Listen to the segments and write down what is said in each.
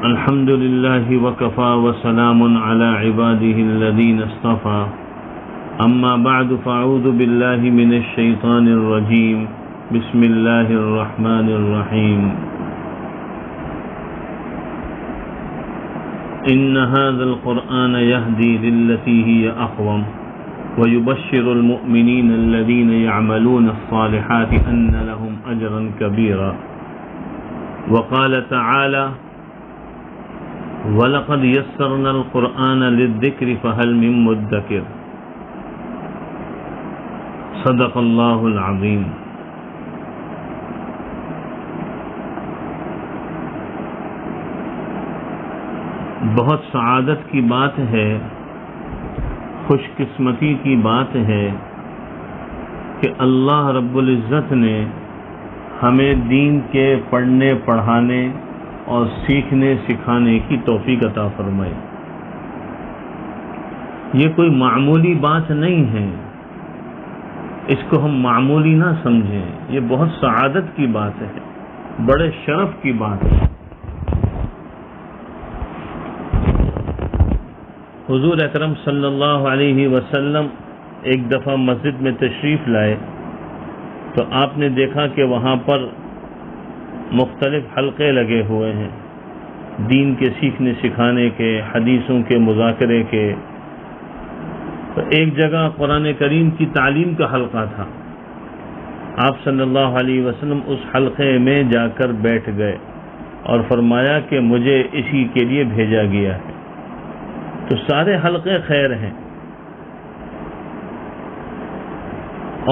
الحمد لله وكفى وسلام على عباده الذين اصطفى أما بعد فأعوذ بالله من الشيطان الرجيم بسم الله الرحمن الرحيم إن هذا القرآن يهدي للتي هي أقوم ويبشر المؤمنين الذين يعملون الصالحات أن لهم أجرا كبيرا وقال تعالى وَلَقَدْ يَسَّرْنَا الْقُرْآنَ لِلذِّكْرِ فَهَلْ مِن مُّدَّكِرٍ صدق اللہ العظیم۔ بہت سعادت کی بات ہے، خوش قسمتی کی بات ہے کہ اللہ رب العزت نے ہمیں دین کے پڑھنے پڑھانے اور سیکھنے سکھانے کی توفیق عطا فرمائے۔ یہ کوئی معمولی بات نہیں ہے، اس کو ہم معمولی نہ سمجھیں، یہ بہت سعادت کی بات ہے، بڑے شرف کی بات ہے۔ حضور اکرم صلی اللہ علیہ وسلم ایک دفعہ مسجد میں تشریف لائے تو آپ نے دیکھا کہ وہاں پر مختلف حلقے لگے ہوئے ہیں، دین کے سیکھنے سکھانے کے، حدیثوں کے مذاکرے کے۔ تو ایک جگہ قرآن کریم کی تعلیم کا حلقہ تھا، آپ صلی اللہ علیہ وسلم اس حلقے میں جا کر بیٹھ گئے اور فرمایا کہ مجھے اسی کے لیے بھیجا گیا ہے۔ تو سارے حلقے خیر ہیں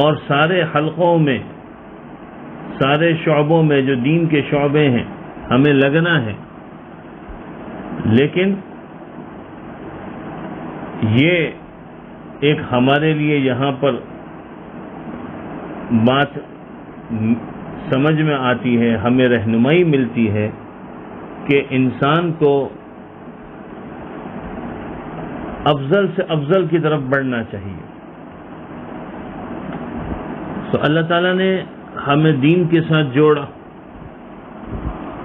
اور سارے حلقوں میں، سارے شعبوں میں جو دین کے شعبے ہیں ہمیں لگنا ہے، لیکن یہ ایک ہمارے لیے یہاں پر بات سمجھ میں آتی ہے، ہمیں رہنمائی ملتی ہے کہ انسان کو افضل سے افضل کی طرف بڑھنا چاہیے۔ تو اللہ تعالیٰ نے ہمیں دین کے ساتھ جوڑا،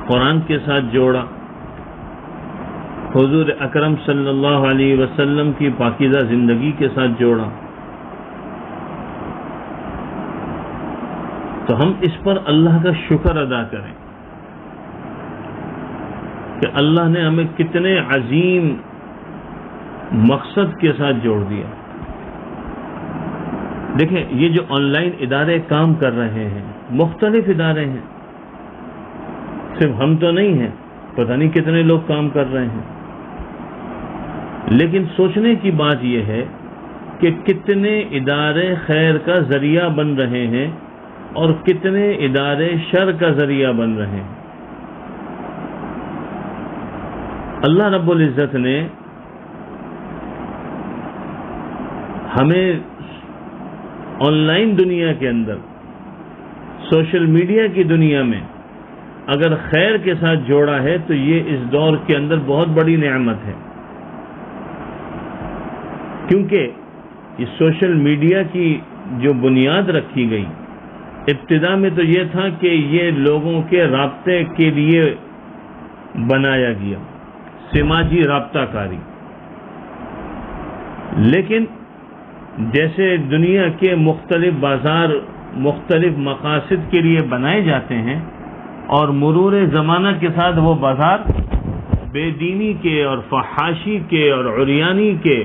قرآن کے ساتھ جوڑا، حضور اکرم صلی اللہ علیہ وسلم کی پاکیزہ زندگی کے ساتھ جوڑا۔ تو ہم اس پر اللہ کا شکر ادا کریں کہ اللہ نے ہمیں کتنے عظیم مقصد کے ساتھ جوڑ دیا۔ دیکھیں، یہ جو آن لائن ادارے کام کر رہے ہیں، مختلف ادارے ہیں، صرف ہم تو نہیں ہیں، پتہ نہیں کتنے لوگ کام کر رہے ہیں، لیکن سوچنے کی بات یہ ہے کہ کتنے ادارے خیر کا ذریعہ بن رہے ہیں اور کتنے ادارے شر کا ذریعہ بن رہے ہیں۔ اللہ رب العزت نے ہمیں آن لائن دنیا کے اندر، سوشل میڈیا کی دنیا میں اگر خیر کے ساتھ جوڑا ہے تو یہ اس دور کے اندر بہت بڑی نعمت ہے، کیونکہ یہ سوشل میڈیا کی جو بنیاد رکھی گئی، ابتدا میں تو یہ تھا کہ یہ لوگوں کے رابطے کے لیے بنایا گیا، سماجی رابطہ کاری، لیکن جیسے دنیا کے مختلف بازار مختلف مقاصد کے لیے بنائے جاتے ہیں اور مرور زمانہ کے ساتھ وہ بازار بے دینی کے اور فحاشی کے اور عریانی کے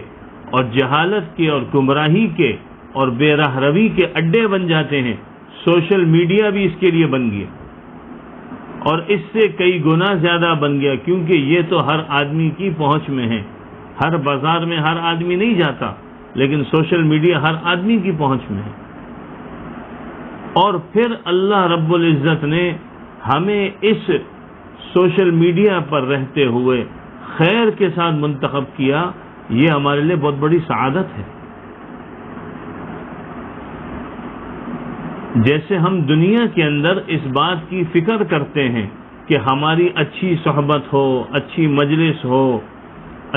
اور جہالت کے اور گمراہی کے اور بے راہ روی کے اڈے بن جاتے ہیں، سوشل میڈیا بھی اس کے لیے بن گیا اور اس سے کئی گنا زیادہ بن گیا، کیونکہ یہ تو ہر آدمی کی پہنچ میں ہے، ہر بازار میں ہر آدمی نہیں جاتا، لیکن سوشل میڈیا ہر آدمی کی پہنچ میں ہے۔ اور پھر اللہ رب العزت نے ہمیں اس سوشل میڈیا پر رہتے ہوئے خیر کے ساتھ منتخب کیا، یہ ہمارے لیے بہت بڑی سعادت ہے۔ جیسے ہم دنیا کے اندر اس بات کی فکر کرتے ہیں کہ ہماری اچھی صحبت ہو، اچھی مجلس ہو،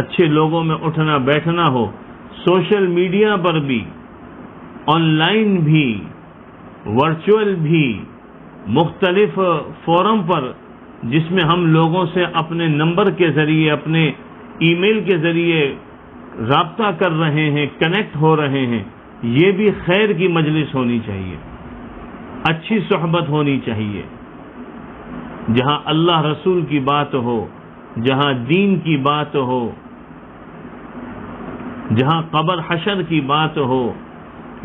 اچھے لوگوں میں اٹھنا بیٹھنا ہو، سوشل میڈیا پر بھی، آن لائن بھی، ورچوئل بھی، مختلف فورم پر جس میں ہم لوگوں سے اپنے نمبر کے ذریعے، اپنے ای میل کے ذریعے رابطہ کر رہے ہیں، کنیکٹ ہو رہے ہیں، یہ بھی خیر کی مجلس ہونی چاہیے، اچھی صحبت ہونی چاہیے، جہاں اللہ رسول کی بات ہو، جہاں دین کی بات ہو، جہاں قبر حشر کی بات ہو،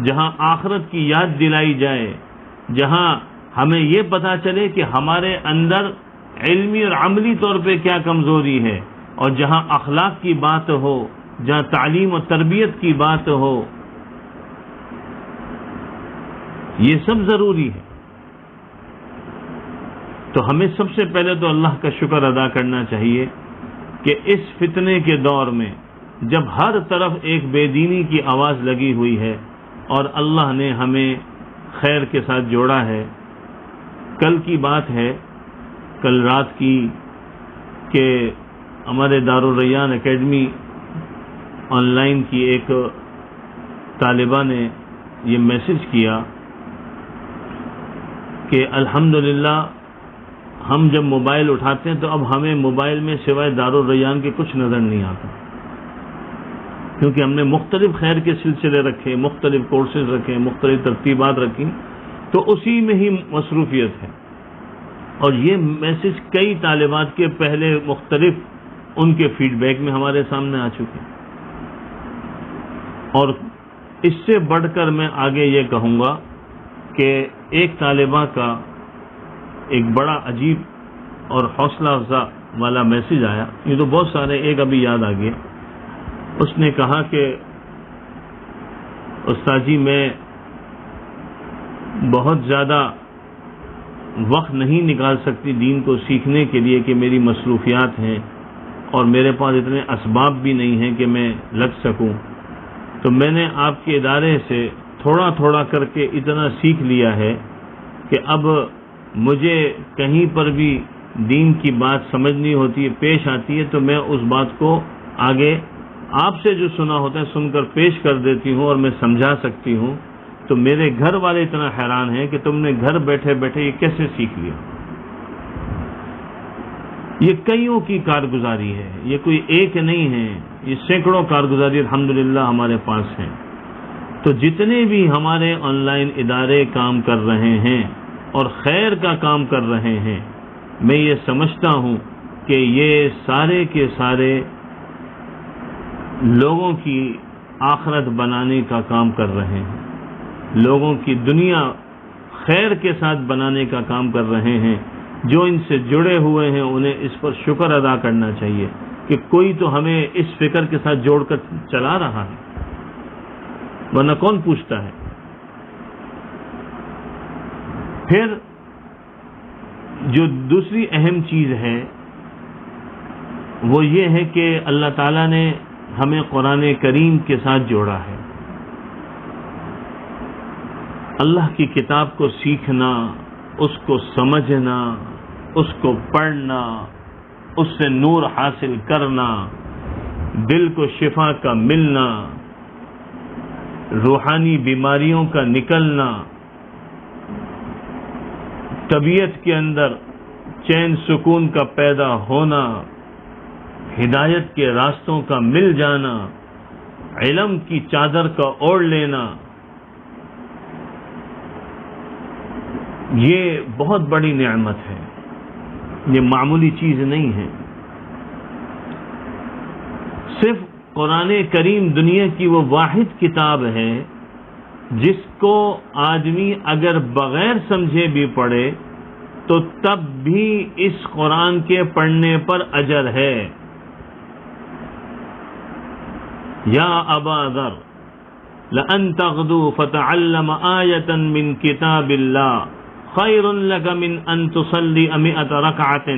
جہاں آخرت کی یاد دلائی جائے، جہاں ہمیں یہ پتہ چلے کہ ہمارے اندر علمی اور عملی طور پہ کیا کمزوری ہے، اور جہاں اخلاق کی بات ہو، جہاں تعلیم و تربیت کی بات ہو، یہ سب ضروری ہے۔ تو ہمیں سب سے پہلے تو اللہ کا شکر ادا کرنا چاہیے کہ اس فتنے کے دور میں جب ہر طرف ایک بے دینی کی آواز لگی ہوئی ہے اور اللہ نے ہمیں خیر کے ساتھ جوڑا ہے۔ کل کی بات ہے، کل رات کی، کہ ہمارے دارالریان اکیڈمی آن لائن کی ایک طالبہ نے یہ میسج کیا کہ الحمدللہ ہم جب موبائل اٹھاتے ہیں تو اب ہمیں موبائل میں سوائے دارالریان کے کچھ نظر نہیں آتا، کیونکہ ہم نے مختلف خیر کے سلسلے رکھے، مختلف کورسز رکھے، مختلف ترتیبات رکھی، تو اسی میں ہی مصروفیت ہے۔ اور یہ میسج کئی طالبات کے پہلے مختلف ان کے فیڈ بیک میں ہمارے سامنے آ چکے، اور اس سے بڑھ کر میں آگے یہ کہوں گا کہ ایک طالبہ کا ایک بڑا عجیب اور حوصلہ افزا والا میسج آیا، یہ تو بہت سارے، ایک ابھی یاد آ گیا۔ اس نے کہا کہ استاد جی میں بہت زیادہ وقت نہیں نکال سکتی دین کو سیکھنے کے لیے کہ میری مصروفیات ہیں اور میرے پاس اتنے اسباب بھی نہیں ہیں کہ میں لگ سکوں، تو میں نے آپ کے ادارے سے تھوڑا تھوڑا کر کے اتنا سیکھ لیا ہے کہ اب مجھے کہیں پر بھی دین کی بات سمجھنی ہوتی ہے، پیش آتی ہے، تو میں اس بات کو آگے آپ سے جو سنا ہوتا ہے سن کر پیش کر دیتی ہوں اور میں سمجھا سکتی ہوں۔ تو میرے گھر والے اتنا حیران ہیں کہ تم نے گھر بیٹھے بیٹھے یہ کیسے سیکھ لیا۔ یہ کئیوں کی کارگزاری ہے، یہ کوئی ایک نہیں ہے، یہ سینکڑوں کارگزاری الحمدللہ ہمارے پاس ہیں۔ تو جتنے بھی ہمارے آن لائن ادارے کام کر رہے ہیں اور خیر کا کام کر رہے ہیں، میں یہ سمجھتا ہوں کہ یہ سارے کے سارے لوگوں کی آخرت بنانے کا کام کر رہے ہیں، لوگوں کی دنیا خیر کے ساتھ بنانے کا کام کر رہے ہیں۔ جو ان سے جڑے ہوئے ہیں انہیں اس پر شکر ادا کرنا چاہیے کہ کوئی تو ہمیں اس فکر کے ساتھ جوڑ کر چلا رہا ہے، ورنہ کون پوچھتا ہے۔ پھر جو دوسری اہم چیز ہے وہ یہ ہے کہ اللہ تعالیٰ نے ہمیں قرآن کریم کے ساتھ جوڑا ہے۔ اللہ کی کتاب کو سیکھنا، اس کو سمجھنا، اس کو پڑھنا، اس سے نور حاصل کرنا، دل کو شفا کا ملنا، روحانی بیماریوں کا نکلنا، طبیعت کے اندر چین سکون کا پیدا ہونا، ہدایت کے راستوں کا مل جانا، علم کی چادر کا اوڑھ لینا، یہ بہت بڑی نعمت ہے، یہ معمولی چیز نہیں ہے۔ صرف قرآن کریم دنیا کی وہ واحد کتاب ہے جس کو آدمی اگر بغیر سمجھے بھی پڑھے تو تب بھی اس قرآن کے پڑھنے پر اجر ہے۔ یا ابا ذر لأن تغدو فتعلم آیة من کتاب اللہ خیر لک من ان تصلی 100 رکعۃ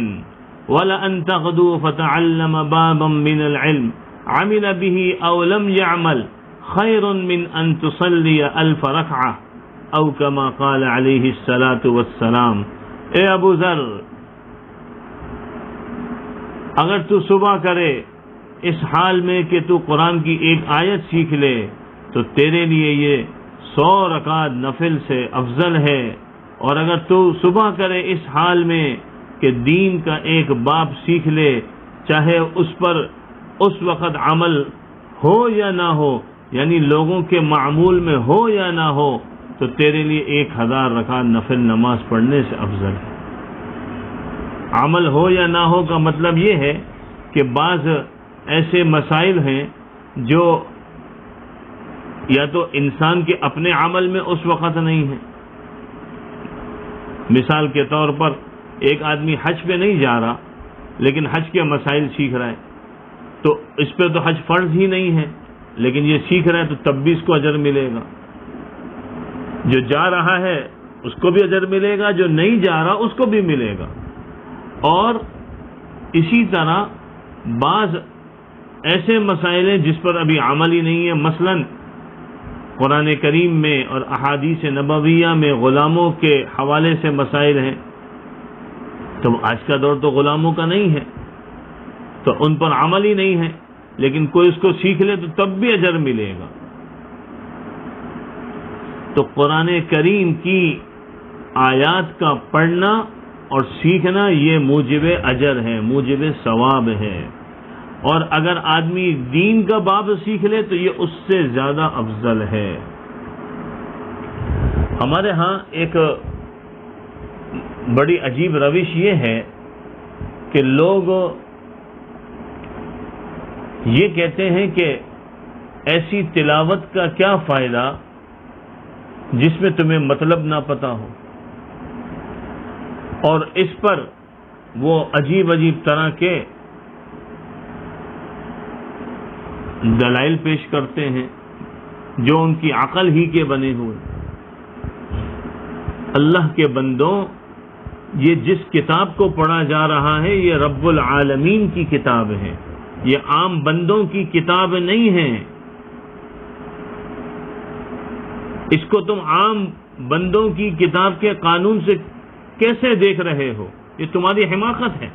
ولأن تغدو فتعلم بابا من العلم عمل به او لم يعمل خیر من ان تصلی 1000 رکعۃ او کما قال علیہ الصلاۃ والسلام۔ اے ابو ذر، اگر تو صبح کرے اس حال میں کہ تو قرآن کی ایک آیت سیکھ لے تو تیرے لیے یہ 100 رکعت نفل سے افضل ہے، اور اگر تو صبح کرے اس حال میں کہ دین کا ایک باب سیکھ لے، چاہے اس پر اس وقت عمل ہو یا نہ ہو، یعنی لوگوں کے معمول میں ہو یا نہ ہو، تو تیرے لیے 1000 رکعت نفل نماز پڑھنے سے افضل ہے۔ عمل ہو یا نہ ہو کا مطلب یہ ہے کہ بعض ایسے مسائل ہیں جو یا تو انسان کے اپنے عمل میں اس وقت نہیں ہے۔ مثال کے طور پر ایک آدمی حج پہ نہیں جا رہا لیکن حج کے مسائل سیکھ رہا ہے، تو اس پہ تو حج فرض ہی نہیں ہے، لیکن یہ سیکھ رہا ہے تو تب بھی اس کو اجر ملے گا۔ جو جا رہا ہے اس کو بھی اجر ملے گا، جو نہیں جا رہا اس کو بھی ملے گا۔ اور اسی طرح بعض ایسے مسائل ہیں جس پر ابھی عمل ہی نہیں ہے، مثلا قرآن کریم میں اور احادیث نبویہ میں غلاموں کے حوالے سے مسائل ہیں، تو آج کا دور تو غلاموں کا نہیں ہے، تو ان پر عمل ہی نہیں ہے، لیکن کوئی اس کو سیکھ لے تو تب بھی اجر ملے گا۔ تو قرآن کریم کی آیات کا پڑھنا اور سیکھنا یہ موجب اجر ہے، موجب ثواب ہے، اور اگر آدمی دین کا باب سیکھ لے تو یہ اس سے زیادہ افضل ہے۔ ہمارے ہاں ایک بڑی عجیب روش یہ ہے کہ لوگ یہ کہتے ہیں کہ ایسی تلاوت کا کیا فائدہ جس میں تمہیں مطلب نہ پتا ہو، اور اس پر وہ عجیب عجیب طرح کے دلائل پیش کرتے ہیں جو ان کی عقل ہی کے بنے ہوئے۔ اللہ کے بندوں، یہ جس کتاب کو پڑھا جا رہا ہے یہ رب العالمین کی کتاب ہے، یہ عام بندوں کی کتاب نہیں ہے۔ اس کو تم عام بندوں کی کتاب کے قانون سے کیسے دیکھ رہے ہو؟ یہ تمہاری حماقت ہے۔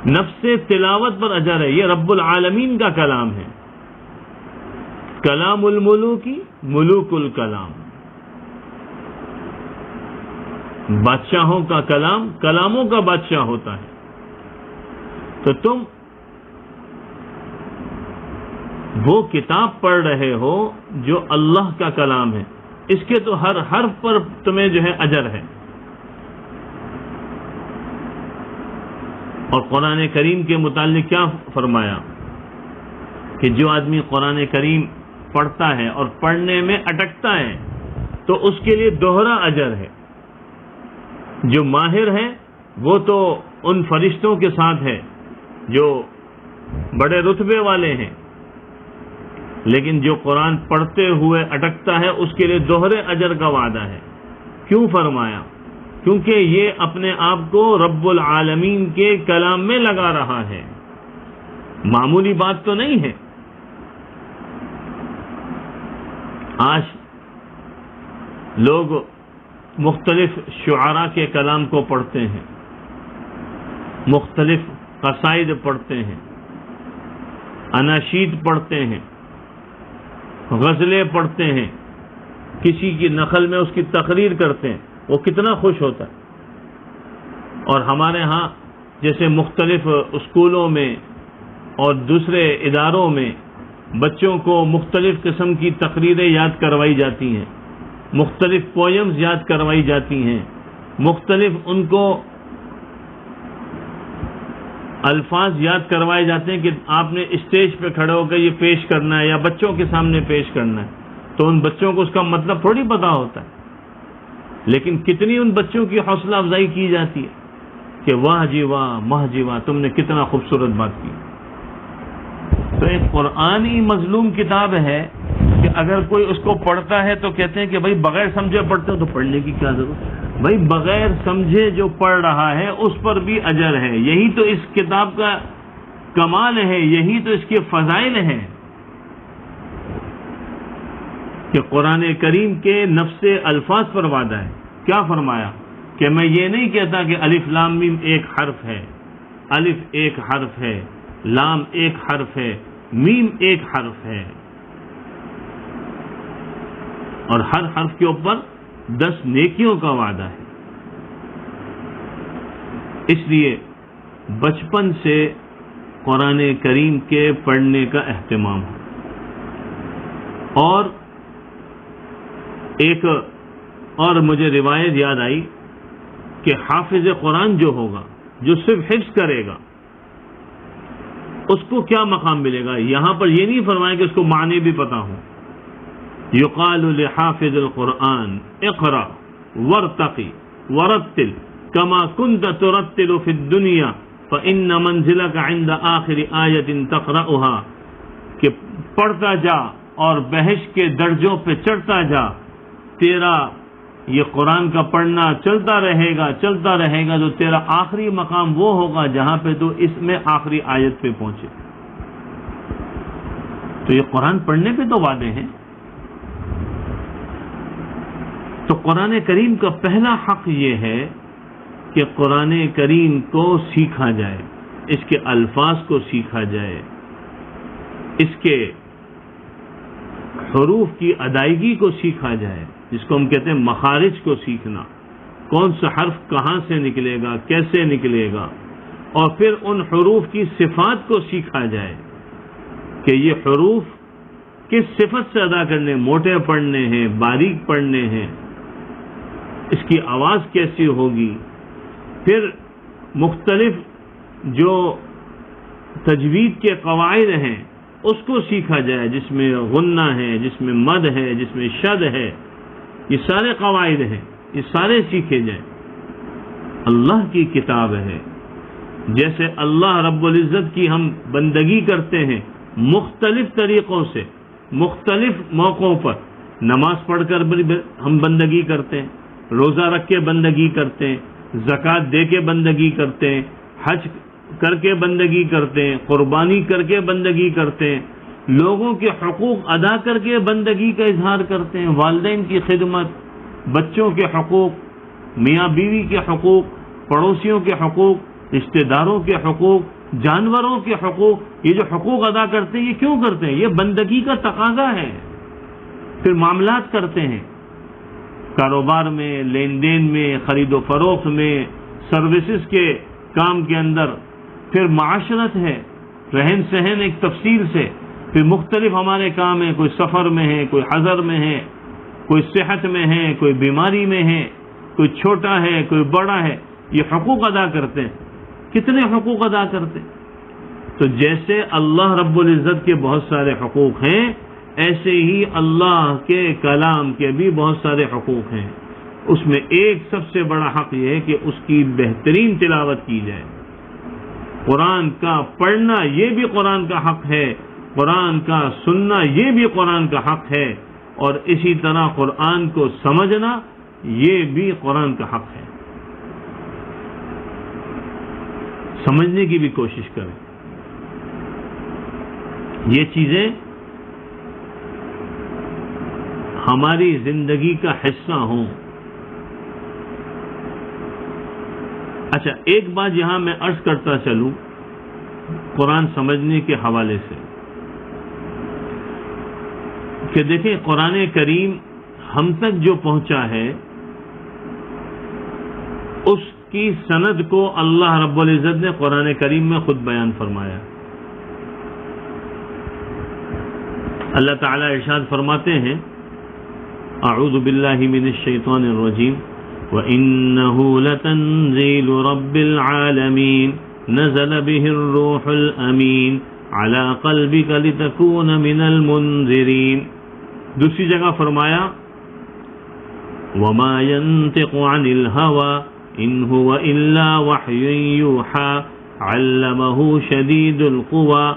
نفس تلاوت پر اجر ہے، یہ رب العالمین کا کلام ہے۔ کلام الملوکی ملوک الکلام، بادشاہوں کا کلام کلاموں کا بادشاہ ہوتا ہے۔ تو تم وہ کتاب پڑھ رہے ہو جو اللہ کا کلام ہے، اس کے تو ہر حرف پر تمہیں جو ہے اجر ہے۔ اور قرآن کریم کے متعلق کیا فرمایا کہ جو آدمی قرآن کریم پڑھتا ہے اور پڑھنے میں اٹکتا ہے تو اس کے لیے دوہرا اجر ہے۔ جو ماہر ہے وہ تو ان فرشتوں کے ساتھ ہے جو بڑے رتبے والے ہیں، لیکن جو قرآن پڑھتے ہوئے اٹکتا ہے اس کے لیے دوہرے اجر کا وعدہ ہے۔ کیوں فرمایا؟ کیونکہ یہ اپنے آپ کو رب العالمین کے کلام میں لگا رہا ہے، معمولی بات تو نہیں ہے۔ آج لوگ مختلف شعراء کے کلام کو پڑھتے ہیں، مختلف قصائد پڑھتے ہیں، اناشید پڑھتے ہیں، غزلیں پڑھتے ہیں، کسی کی نقل میں اس کی تقریر کرتے ہیں، وہ کتنا خوش ہوتا ہے۔ اور ہمارے ہاں جیسے مختلف اسکولوں میں اور دوسرے اداروں میں بچوں کو مختلف قسم کی تقریریں یاد کروائی جاتی ہیں، مختلف پوئمز یاد کروائی جاتی ہیں، مختلف ان کو الفاظ یاد کروائے جاتے ہیں کہ آپ نے اسٹیج پہ کھڑے ہو کر یہ پیش کرنا ہے یا بچوں کے سامنے پیش کرنا ہے، تو ان بچوں کو اس کا مطلب تھوڑی پتا ہوتا ہے، لیکن کتنی ان بچوں کی حوصلہ افزائی کی جاتی ہے کہ واہ جی واہ، ماہ جی واہ، تم نے کتنا خوبصورت بات کی۔ تو ایک قرآنی مظلوم کتاب ہے کہ اگر کوئی اس کو پڑھتا ہے تو کہتے ہیں کہ بھائی بغیر سمجھے پڑھتے ہو تو پڑھنے کی کیا ضرورت؟ بھائی بغیر سمجھے جو پڑھ رہا ہے اس پر بھی اجر ہے۔ یہی تو اس کتاب کا کمال ہے، یہی تو اس کے فضائل ہیں کہ قرآن کریم کے نفس الفاظ پر وعدہ ہے۔ کیا فرمایا کہ میں یہ نہیں کہتا کہ الف لام میم ایک حرف ہے، الف ایک حرف ہے، لام ایک حرف ہے، میم ایک حرف ہے، اور ہر حرف کے اوپر 10 نیکیوں کا وعدہ ہے۔ اس لیے بچپن سے قرآن کریم کے پڑھنے کا اہتمام ہو. اور ایک اور مجھے روایت یاد آئی کہ حافظ قرآن جو ہوگا، جو صرف حفظ کرے گا، اس کو کیا مقام ملے گا. یہاں پر یہ نہیں فرمایا کہ اس کو معنی بھی پتا ہو. یقال لحافظ القرآن اقرأ وارتقی ورتل کما کنت ترتل فی الدنیا فإن منزلک عند آخر آیت تقرأها، کہ پڑھتا جا اور بہشت کے درجوں پہ چڑھتا جا، تیرا یہ قرآن کا پڑھنا چلتا رہے گا تو تیرا آخری مقام وہ ہوگا جہاں پہ تو اس میں آخری آیت پہ پہنچے. تو یہ قرآن پڑھنے پہ تو وعدے ہیں. تو قرآن کریم کا پہلا حق یہ ہے کہ قرآن کریم کو سیکھا جائے، اس کے الفاظ کو سیکھا جائے، اس کے حروف کی ادائیگی کو سیکھا جائے، جس کو ہم کہتے ہیں مخارج کو سیکھنا، کون سا حرف کہاں سے نکلے گا، کیسے نکلے گا، اور پھر ان حروف کی صفات کو سیکھا جائے کہ یہ حروف کس صفت سے ادا کرنے، موٹے پڑھنے ہیں، باریک پڑھنے ہیں، اس کی آواز کیسی ہوگی. پھر مختلف جو تجوید کے قواعد ہیں اس کو سیکھا جائے، جس میں غنہ ہے، جس میں مد ہے، جس میں شد ہے، یہ سارے قواعد ہیں، یہ سارے سیکھے جائیں. اللہ کی کتاب ہے، جیسے اللہ رب العزت کی ہم بندگی کرتے ہیں مختلف طریقوں سے، مختلف موقعوں پر. نماز پڑھ کر ہم بندگی کرتے ہیں، روزہ رکھ کے بندگی کرتے ہیں، زکوٰۃ دے کے بندگی کرتے ہیں، حج کر کے بندگی کرتے ہیں، قربانی کر کے بندگی کرتے ہیں، لوگوں کے حقوق ادا کر کے بندگی کا اظہار کرتے ہیں، والدین کی خدمت، بچوں کے حقوق، میاں بیوی کے حقوق، پڑوسیوں کے حقوق، رشتہ داروں کے حقوق، جانوروں کے حقوق. یہ جو حقوق ادا کرتے ہیں یہ کیوں کرتے ہیں؟ یہ بندگی کا تقاضا ہے. پھر معاملات کرتے ہیں، کاروبار میں، لین دین میں، خرید و فروخت میں، سروسز کے کام کے اندر. پھر معاشرت ہے، رہن سہن ایک تفصیل سے. پھر مختلف ہمارے کام ہیں، کوئی سفر میں ہے، کوئی حضر میں ہے، کوئی صحت میں ہے، کوئی بیماری میں ہے، کوئی چھوٹا ہے، کوئی بڑا ہے. یہ حقوق ادا کرتے ہیں. کتنے حقوق ادا کرتے ہیں؟ تو جیسے اللہ رب العزت کے بہت سارے حقوق ہیں، ایسے ہی اللہ کے کلام کے بھی بہت سارے حقوق ہیں. اس میں ایک سب سے بڑا حق یہ ہے کہ اس کی بہترین تلاوت کی جائے. قرآن کا پڑھنا یہ بھی قرآن کا حق ہے، قرآن کا سننا یہ بھی قرآن کا حق ہے، اور اسی طرح قرآن کو سمجھنا یہ بھی قرآن کا حق ہے. سمجھنے کی بھی کوشش کریں. یہ چیزیں ہماری زندگی کا حصہ ہوں. اچھا، ایک بات یہاں میں عرض کرتا چلوں قرآن سمجھنے کے حوالے سے کہ دیکھیں قرآن کریم ہم تک جو پہنچا ہے اس کی سند کو اللہ رب العزت نے قرآن کریم میں خود بیان فرمایا. اللہ تعالیٰ ارشاد فرماتے ہیں اعوذ باللہ من الشیطان الرجیم وَإِنَّهُ لَتَنزِيلُ رَبِّ الْعَالَمِينَ نَزَلَ بِهِ الرُّوحُ الْأَمِينُ عَلَى قَلْبِكَ لِتَكُونَ مِنَ الْمُنذِرِينَ. دوسری جگہ فرمایا وَمَا يَنطِقُ عَنِ الْهَوَىٰ إِنْ هُوَ إِلَّا وَحْيٌ يُوحَىٰ عَلَّمَهُ شَدِيدُ الْقُوَىٰ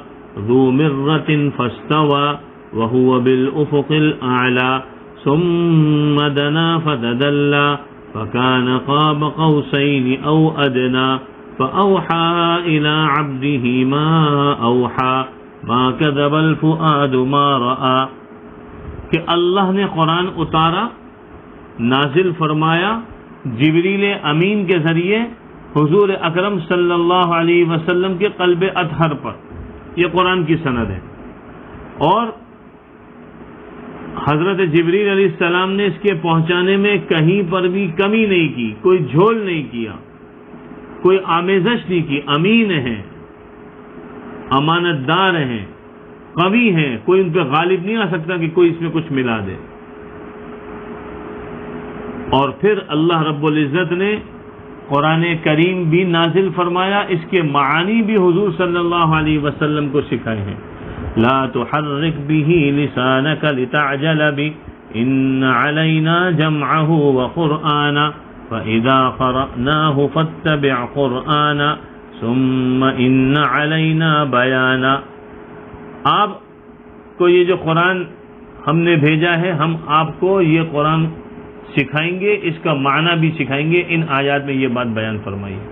ذُو مِرَّةٍ فَاسْتَوَىٰ وَهُوَ بِالْأُفُقِ الْأَعْلَىٰ ثُمَّ دَنَا فَتَدَلَّىٰ فَكَانَ قَابَ قَوْسَيْنِ أَوْ أَدْنَىٰ فَأَوْحَىٰ إِلَىٰ عَبْدِهِ مَا أَوْحَىٰ مَا كَذَبَ الْفُؤَادُ مَا رَأَىٰ. کہ اللہ نے قرآن اتارا، نازل فرمایا جبریل امین کے ذریعے حضور اکرم صلی اللہ علیہ وسلم کے قلب اطہر پر. یہ قرآن کی سند ہے. اور حضرت جبریل علیہ السلام نے اس کے پہنچانے میں کہیں پر بھی کمی نہیں کی، کوئی جھول نہیں کیا. کوئی آمیزش نہیں کی، امین ہیں، امانت دار ہیں، قوی ہیں، کوئی ان پہ غالب نہیں آ سکتا کہ کوئی اس میں کچھ ملا دے۔ اور پھر اللہ رب العزت نے قرآن کریم بھی نازل فرمایا، اس کے معانی بھی حضور صلی اللہ علیہ وسلم کو سکھائے ہیں۔ لا تحرک به لسانک لتعجل به ان علینا جمعه وقرآنا فإذا قرأناه فاتبع قرآنا ثم ان علینا بیانا۔ آپ کو یہ جو قرآن ہم نے بھیجا ہے، ہم آپ کو یہ قرآن سکھائیں گے، اس کا معنی بھی سکھائیں گے۔ ان آیات میں یہ بات بیان فرمائی ہے،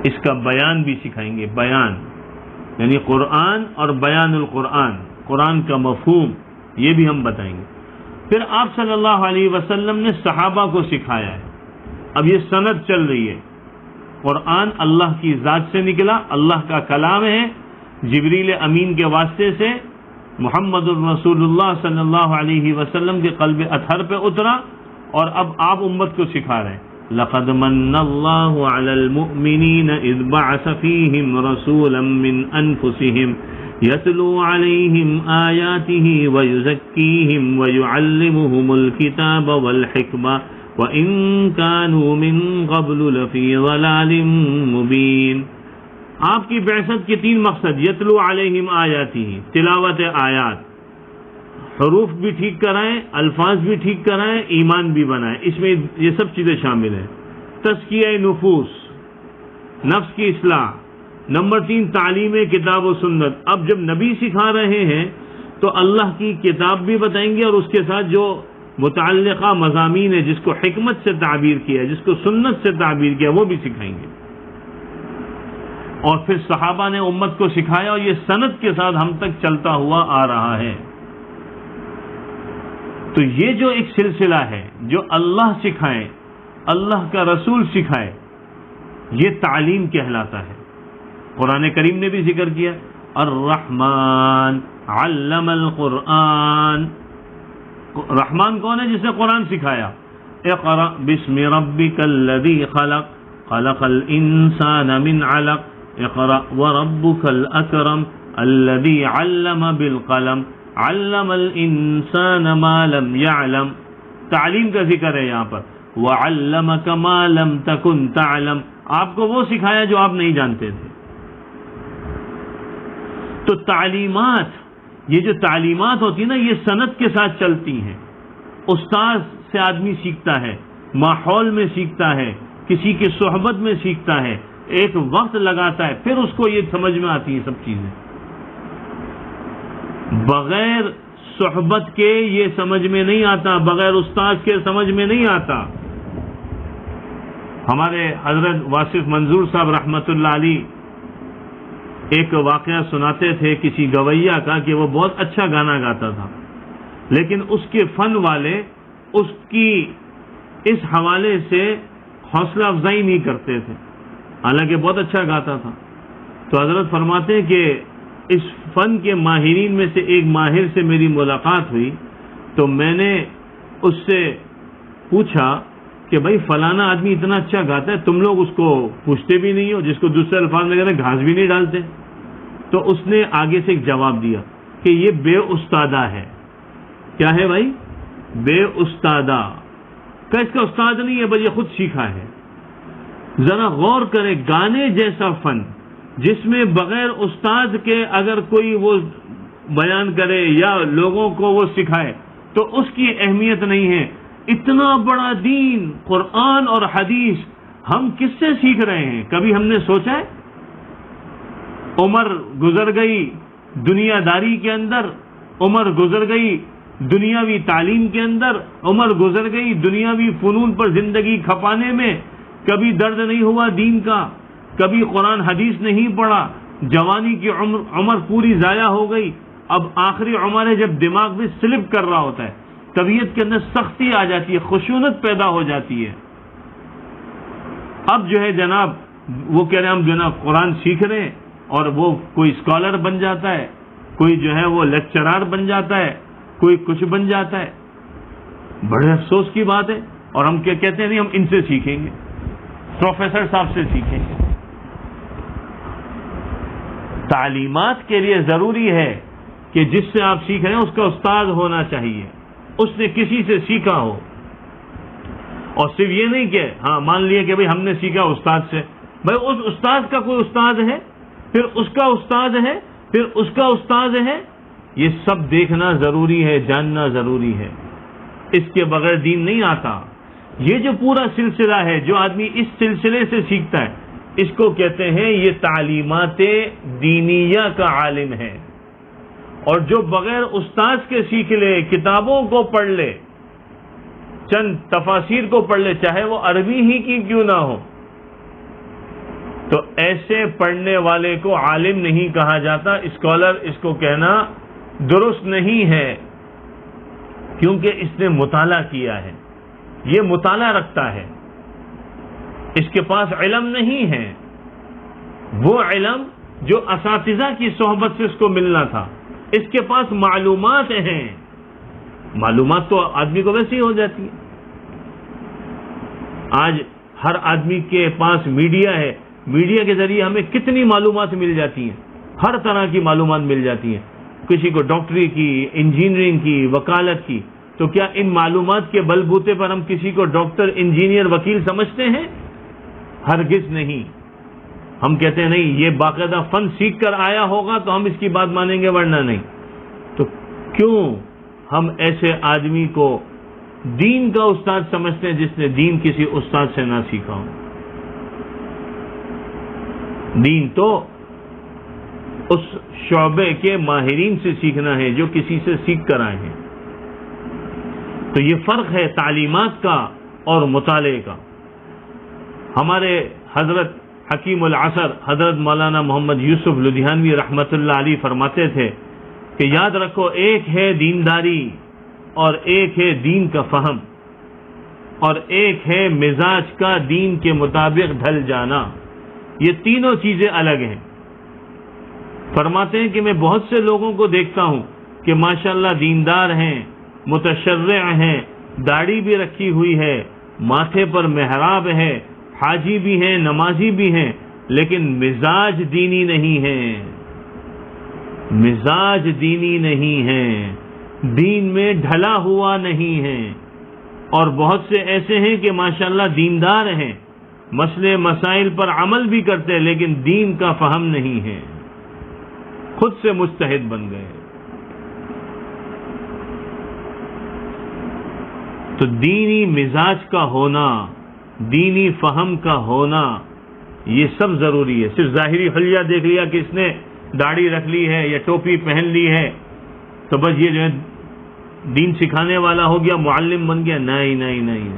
اس کا بیان بھی سکھائیں گے۔ بیان یعنی قرآن اور بیان القرآن، قرآن کا مفہوم، یہ بھی ہم بتائیں گے۔ پھر آپ صلی اللہ علیہ وسلم نے صحابہ کو سکھایا ہے۔ اب یہ سند چل رہی ہے، قرآن اللہ کی ذات سے نکلا، اللہ کا کلام ہے، جبریل امین کے واسطے سے محمد الرسول اللہ صلی اللہ علیہ وسلم کے قلب اطہر پہ اترا، اور اب آپ امت کو سکھا رہے ہیں۔ لقد من اللہ علی المؤمنین اذ بعث فیہم رسولا من انفسہم یتلو علیہم آیاتہ ویزکیہم ویعلمہم الکتاب والحکمہ وَإِن كَانُوا مِن قَبْلُ لَفِي ضَلَالٍ مُبِينٍ۔ آپ کی بعثت کے تین مقصد: یتلو علیہم آیاتہ، تلاوت آیات، حروف بھی ٹھیک کرائیں، الفاظ بھی ٹھیک کرائیں، ایمان بھی بنائیں، اس میں یہ سب چیزیں شامل ہیں۔ تزکیہ نفوس، نفس کی اصلاح۔ نمبر 3، تعلیم کتاب و سنت۔ اب جب نبی سکھا رہے ہیں تو اللہ کی کتاب بھی بتائیں گے، اور اس کے ساتھ جو متعلقہ مضامین ہے، جس کو حکمت سے تعبیر کیا، جس کو سنت سے تعبیر کیا، وہ بھی سکھائیں گے۔ اور پھر صحابہ نے امت کو سکھایا، اور یہ سند کے ساتھ ہم تک چلتا ہوا آ رہا ہے۔ تو یہ جو ایک سلسلہ ہے، جو اللہ سکھائے، اللہ کا رسول سکھائے، یہ تعلیم کہلاتا ہے۔ قرآن کریم نے بھی ذکر کیا، الرحمن علم القرآن۔ رحمان کون ہے؟ جس نے قرآن سکھایا۔ اقرأ بسم ربک الذی خلق خلق الانسان من علق اقرأ وربک الاکرم الذی علم بالقلم علم الانسان ما لم يعلم۔ تعلیم کا ذکر ہے یہاں پر۔ وعلمک ما لم تکن تعلم، آپ کو وہ سکھایا جو آپ نہیں جانتے تھے۔ تو تعلیمات، یہ جو تعلیمات ہوتی ہیں نا، یہ سند کے ساتھ چلتی ہیں۔ استاد سے آدمی سیکھتا ہے، ماحول میں سیکھتا ہے، کسی کی صحبت میں سیکھتا ہے، ایک وقت لگاتا ہے، پھر اس کو یہ سمجھ میں آتی ہیں سب چیزیں۔ بغیر صحبت کے یہ سمجھ میں نہیں آتا، بغیر استاد کے سمجھ میں نہیں آتا۔ ہمارے حضرت واصف منظور صاحب رحمۃ اللہ علیہ ایک واقعہ سناتے تھے کسی گویا کا، کہ وہ بہت اچھا گانا گاتا تھا، لیکن اس کے فن والے اس کی اس حوالے سے حوصلہ افزائی نہیں کرتے تھے، حالانکہ بہت اچھا گاتا تھا۔ تو حضرت فرماتے ہیں کہ اس فن کے ماہرین میں سے ایک ماہر سے میری ملاقات ہوئی، تو میں نے اس سے پوچھا کہ بھائی فلانا آدمی اتنا اچھا گاتا ہے، تم لوگ اس کو پوچھتے بھی نہیں ہو، جس کو دوسرے الفاظ میں کہتے ہیں گھاس بھی نہیں ڈالتے۔ تو اس نے آگے سے ایک جواب دیا کہ یہ بے استادہ ہے۔ کیا ہے بھائی؟ بے استادہ۔ کہ اس کا استاد نہیں ہے، بس یہ خود سیکھا ہے۔ ذرا غور کرے، گانے جیسا فن جس میں بغیر استاد کے اگر کوئی وہ بیان کرے یا لوگوں کو وہ سکھائے تو اس کی اہمیت نہیں ہے۔ اتنا بڑا دین، قرآن اور حدیث، ہم کس سے سیکھ رہے ہیں؟ کبھی ہم نے سوچا ہے؟ عمر گزر گئی دنیا داری کے اندر، عمر گزر گئی دنیاوی تعلیم کے اندر، عمر گزر گئی دنیاوی فنون پر زندگی کھپانے میں، کبھی درد نہیں ہوا دین کا، کبھی قرآن حدیث نہیں پڑھا، جوانی کی عمر پوری ضائع ہو گئی۔ اب آخری عمر ہے جب دماغ بھی سلپ کر رہا ہوتا ہے، طبیعت کے اندر سختی آ جاتی ہے، خشونت پیدا ہو جاتی ہے۔ اب جو ہے جناب وہ کہہ رہے ہیں ہم جناب قرآن سیکھ رہے ہیں، اور وہ کوئی اسکالر بن جاتا ہے، کوئی جو ہے وہ لیکچرار بن جاتا ہے، کوئی کچھ بن جاتا ہے۔ بڑے افسوس کی بات ہے، اور ہم کیا کہتے ہیں نہیں ہم ان سے سیکھیں گے۔ پروفیسر صاحب سے سیکھیں. تعلیمات کے لیے ضروری ہے کہ جس سے آپ سیکھ رہے ہیں اس کا استاد ہونا چاہیے, اس نے کسی سے سیکھا ہو. اور صرف یہ نہیں کہ ہاں مان لیے کہ بھئی ہم نے سیکھا استاد سے, بھئی اس استاد کا کوئی استاد ہے, پھر اس کا استاد ہے, پھر اس کا استاد ہے. یہ سب دیکھنا ضروری ہے, جاننا ضروری ہے. اس کے بغیر دین نہیں آتا. یہ جو پورا سلسلہ ہے, جو آدمی اس سلسلے سے سیکھتا ہے, اس کو کہتے ہیں یہ تعلیمات دینیہ کا عالم ہے. اور جو بغیر استاد کے سیکھ لے, کتابوں کو پڑھ لے, چند تفاسیر کو پڑھ لے, چاہے وہ عربی ہی کی کیوں نہ ہو, تو ایسے پڑھنے والے کو عالم نہیں کہا جاتا. اسکالر اس کو کہنا درست نہیں ہے, کیونکہ اس نے مطالعہ کیا ہے, یہ مطالعہ رکھتا ہے, اس کے پاس علم نہیں ہے, وہ علم جو اساتذہ کی صحبت سے اس کو ملنا تھا. اس کے پاس معلومات ہیں, معلومات تو آدمی کو ویسے ہی ہو جاتی ہے. آج ہر آدمی کے پاس میڈیا ہے, میڈیا کے ذریعے ہمیں کتنی معلومات مل جاتی ہیں, ہر طرح کی معلومات مل جاتی ہیں. کسی کو ڈاکٹری کی, انجینئرنگ کی, وکالت کی, تو کیا ان معلومات کے بل بوتے پر ہم کسی کو ڈاکٹر, انجینئر, وکیل سمجھتے ہیں؟ ہرگز نہیں. ہم کہتے ہیں نہیں, یہ باقاعدہ فن سیکھ کر آیا ہوگا تو ہم اس کی بات مانیں گے, ورنہ نہیں. تو کیوں ہم ایسے آدمی کو دین کا استاد سمجھتے ہیں جس نے دین کسی استاد سے نہ سیکھا ہو؟ دین تو اس شعبے کے ماہرین سے سیکھنا ہے جو کسی سے سیکھ کر آئے ہیں. تو یہ فرق ہے تعلیمات کا اور مطالعے کا. ہمارے حضرت حکیم العصر حضرت مولانا محمد یوسف لدھیانوی رحمت اللہ علیہ فرماتے تھے کہ یاد رکھو, ایک ہے دینداری, اور ایک ہے دین کا فہم, اور ایک ہے مزاج کا دین کے مطابق ڈھل جانا. یہ تینوں چیزیں الگ ہیں. فرماتے ہیں کہ میں بہت سے لوگوں کو دیکھتا ہوں کہ ماشاءاللہ دیندار ہیں, متشرع ہیں, داڑھی بھی رکھی ہوئی ہے, ماتھے پر محراب ہے, حاجی بھی ہیں, نمازی بھی ہیں, لیکن مزاج دینی نہیں ہے. مزاج دینی نہیں ہے, دین میں ڈھلا ہوا نہیں ہے. اور بہت سے ایسے ہیں کہ ماشاءاللہ دیندار ہیں, مسئلے مسائل پر عمل بھی کرتے, لیکن دین کا فہم نہیں ہے, خود سے مجتہد بن گئے. تو دینی مزاج کا ہونا, دینی فہم کا ہونا, یہ سب ضروری ہے. صرف ظاہری حلیہ دیکھ لیا کہ اس نے داڑھی رکھ لی ہے یا ٹوپی پہن لی ہے تو بس یہ جو ہے دین سکھانے والا ہو گیا, معلم بن گیا. نہیں نہیں نہیں.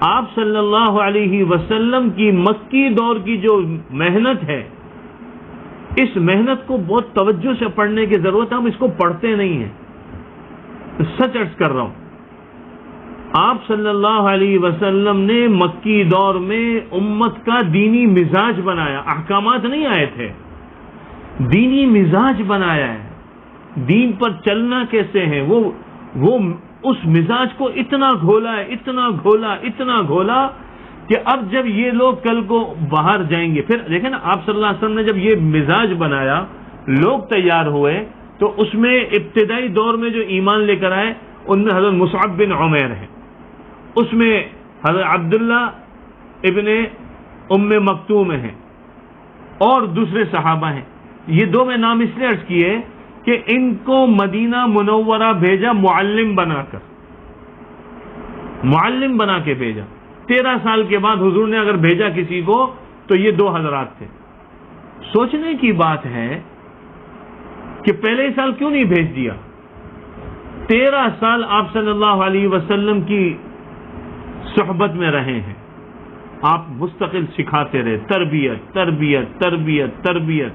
آپ صلی اللہ علیہ وسلم کی مکی دور کی جو محنت ہے, اس محنت کو بہت توجہ سے پڑھنے کی ضرورت ہے. ہم اس کو پڑھتے نہیں ہیں. سچ عرض کر رہا ہوں, آپ صلی اللہ علیہ وسلم نے مکی دور میں امت کا دینی مزاج بنایا. احکامات نہیں آئے تھے, دینی مزاج بنایا ہے. دین پر چلنا کیسے ہے, وہ اس مزاج کو اتنا گھولا ہے, اتنا گھولا, اتنا گھولا کہ اب جب یہ لوگ کل کو باہر جائیں گے, پھر دیکھیں نا آپ صلی اللہ علیہ وسلم نے جب یہ مزاج بنایا, لوگ تیار ہوئے, تو اس میں ابتدائی دور میں جو ایمان لے کر آئے ان میں حضرت مصعب بن عمیر ہیں, اس میں حضرت عبداللہ ابن ام مکتوم ہیں, اور دوسرے صحابہ ہیں. یہ دو میں نام اس لیے عرض کیے کہ ان کو مدینہ منورہ بھیجا معلم بنا کر, معلم بنا کے بھیجا. 13 سال کے بعد حضور نے اگر بھیجا کسی کو تو یہ دو حضرات تھے. سوچنے کی بات ہے کہ پہلے سال کیوں نہیں بھیج دیا. 13 سال آپ صلی اللہ علیہ وسلم کی صحبت میں رہے ہیں, آپ مستقل سکھاتے رہے, تربیت تربیت تربیت تربیت.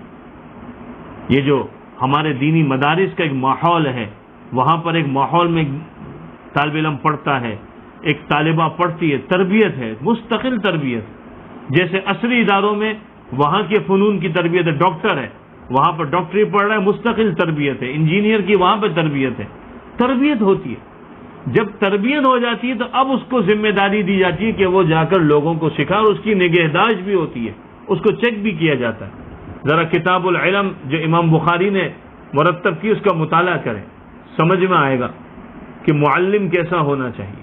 یہ جو ہمارے دینی مدارس کا ایک ماحول ہے, وہاں پر ایک ماحول میں طالب علم پڑھتا ہے, ایک طالبہ پڑھتی ہے, تربیت ہے, مستقل تربیت. جیسے عصری اداروں میں وہاں کے فنون کی تربیت ہے, ڈاکٹر ہے وہاں پر ڈاکٹری پڑھ رہا ہے, مستقل تربیت ہے. انجینئر کی وہاں پہ تربیت ہے, تربیت ہوتی ہے. جب تربیت ہو جاتی ہے تو اب اس کو ذمہ داری دی جاتی ہے کہ وہ جا کر لوگوں کو سکھا، اور اس کی نگہداشت بھی ہوتی ہے، اس کو چیک بھی کیا جاتا ہے۔ ذرا کتاب العلم جو امام بخاری نے مرتب کی اس کا مطالعہ کریں، سمجھ میں آئے گا کہ معلم کیسا ہونا چاہیے۔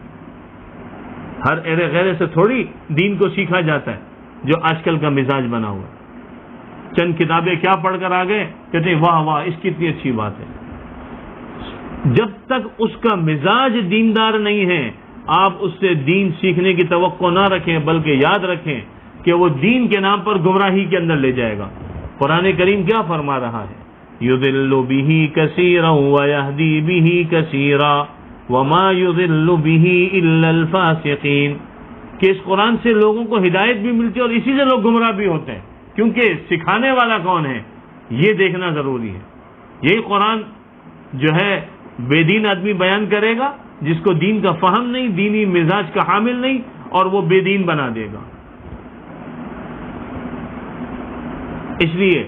ہر ایرے غیرے سے تھوڑی دین کو سیکھا جاتا ہے جو آج کل کا مزاج بنا ہوا ہے۔ چند کتابیں کیا پڑھ کر آ گئے، کہتے ہیں واہ واہ اس کی اتنی اچھی بات ہے۔ جب تک اس کا مزاج دیندار نہیں ہے آپ اس سے دین سیکھنے کی توقع نہ رکھیں، بلکہ یاد رکھیں کہ وہ دین کے نام پر گمراہی کے اندر لے جائے گا۔ قرآن کریم کیا فرما رہا ہے؟ یضل بہ کثیرا ویہدی بہ کثیرا وما یضل بہ الا الفاسقین، کہ اس قرآن سے لوگوں کو ہدایت بھی ملتی ہے اور اسی سے لوگ گمراہ بھی ہوتے ہیں، کیونکہ سکھانے والا کون ہے یہ دیکھنا ضروری ہے۔ یہی قرآن جو ہے بے دین آدمی بیان کرے گا جس کو دین کا فہم نہیں، دینی مزاج کا حامل نہیں، اور وہ بے دین بنا دے گا۔ اس لیے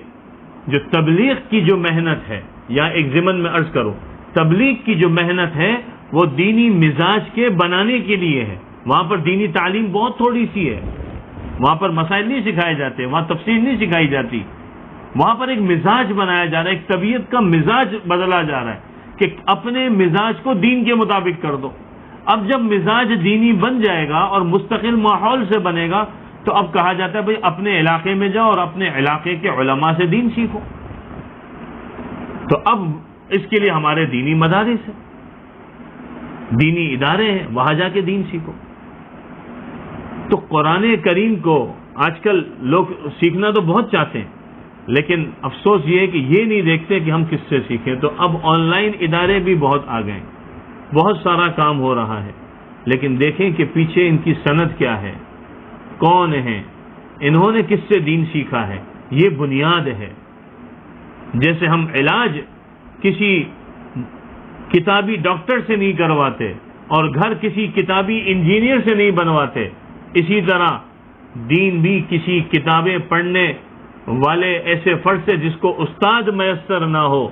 جو تبلیغ کی جو محنت ہے، یا ایک ضمن میں عرض کرو، تبلیغ کی جو محنت ہے وہ دینی مزاج کے بنانے کے لیے ہے۔ وہاں پر دینی تعلیم بہت تھوڑی سی ہے، وہاں پر مسائل نہیں سکھائے جاتے، وہاں تفسیر نہیں سکھائی جاتی، وہاں پر ایک مزاج بنایا جا رہا ہے، ایک طبیعت کا مزاج بدلا جا رہا ہے کہ اپنے مزاج کو دین کے مطابق کر دو۔ اب جب مزاج دینی بن جائے گا اور مستقل ماحول سے بنے گا تو اب کہا جاتا ہے بھئی اپنے علاقے میں جاؤ اور اپنے علاقے کے علماء سے دین سیکھو۔ تو اب اس کے لیے ہمارے دینی مدارس ہیں، دینی ادارے ہیں، وہاں جا کے دین سیکھو۔ تو قرآن کریم کو آج کل لوگ سیکھنا تو بہت چاہتے ہیں، لیکن افسوس یہ ہے کہ یہ نہیں دیکھتے کہ ہم کس سے سیکھیں۔ تو اب آن لائن ادارے بھی بہت آ گئے، بہت سارا کام ہو رہا ہے، لیکن دیکھیں کہ پیچھے ان کی سند کیا ہے، کون ہیں، انہوں نے کس سے دین سیکھا ہے، یہ بنیاد ہے۔ جیسے ہم علاج کسی کتابی ڈاکٹر سے نہیں کرواتے اور گھر کسی کتابی انجینئر سے نہیں بنواتے، اسی طرح دین بھی کسی کتابیں پڑھنے والے ایسے فرد سے جس کو استاد میسر نہ ہو،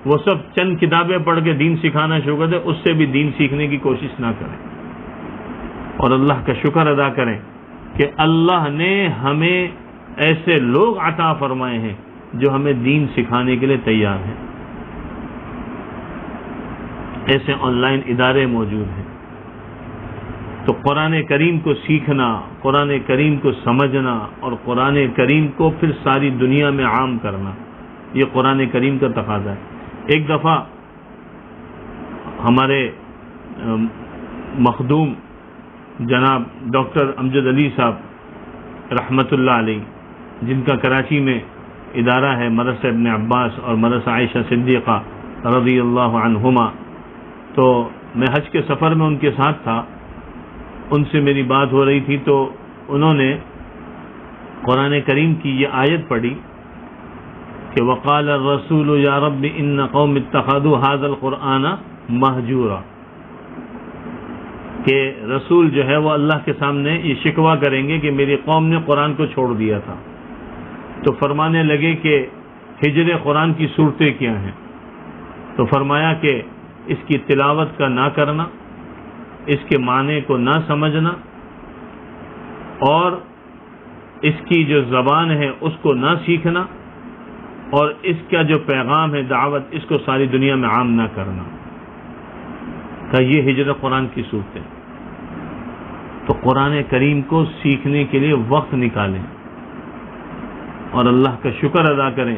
وہ سب چند کتابیں پڑھ کے دین سکھانا شروع کر دے، اس سے بھی دین سیکھنے کی کوشش نہ کریں۔ اور اللہ کا شکر ادا کریں کہ اللہ نے ہمیں ایسے لوگ عطا فرمائے ہیں جو ہمیں دین سکھانے کے لیے تیار ہیں۔ ایسے آن لائن ادارے موجود ہیں۔ تو قرآن کریم کو سیکھنا، قرآن کریم کو سمجھنا اور قرآن کریم کو پھر ساری دنیا میں عام کرنا، یہ قرآن کریم کا تقاضا ہے۔ ایک دفعہ ہمارے مخدوم جناب ڈاکٹر امجد علی صاحب رحمۃ اللہ علیہ، جن کا کراچی میں ادارہ ہے مدرسہ ابن عباس اور مدرسہ عائشہ صدیقہ رضی اللہ عنہما، تو میں حج کے سفر میں ان کے ساتھ تھا، ان سے میری بات ہو رہی تھی، تو انہوں نے قرآن کریم کی یہ آیت پڑھی کہ وقال الرسول یا رب ان قوم اتخذوا هذا القرآن مہجورا، کہ رسول جو ہے وہ اللہ کے سامنے یہ شکوہ کریں گے کہ میری قوم نے قرآن کو چھوڑ دیا تھا۔ تو فرمانے لگے کہ ہجر قرآن کی صورتیں کیا ہیں، تو فرمایا کہ اس کی تلاوت کا نہ کرنا، اس کے معنی کو نہ سمجھنا، اور اس کی جو زبان ہے اس کو نہ سیکھنا، اور اس کا جو پیغام ہے دعوت اس کو ساری دنیا میں عام نہ کرنا، کہ یہ ہجر قرآن کی صورت ہے۔ تو قرآن کریم کو سیکھنے کے لیے وقت نکالیں اور اللہ کا شکر ادا کریں